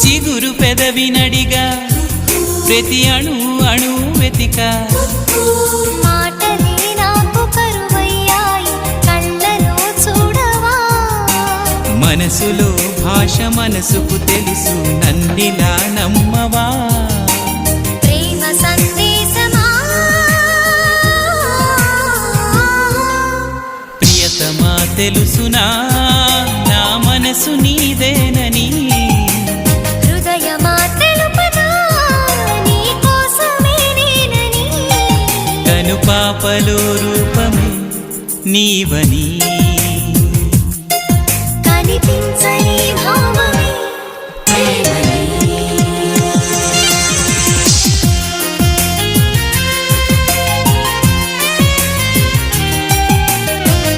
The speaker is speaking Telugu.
చిగురు పెదవినడిగా ప్రతి అణు అణు వెతిక మాటలే నాకు కరువయ్యాయి కళ్ళలో చూడవా మనసులో భాష మనసుకు తెలుసు నన్నిలా నమ్మవా ప్రేమ సందేశమా ప్రియతమా తెలుసునా నా మనసు నీదేనని హృదయమా తెలుపనా నీ కోసమే నేనని కను పాపలో రూపమే నీవని కనిపించ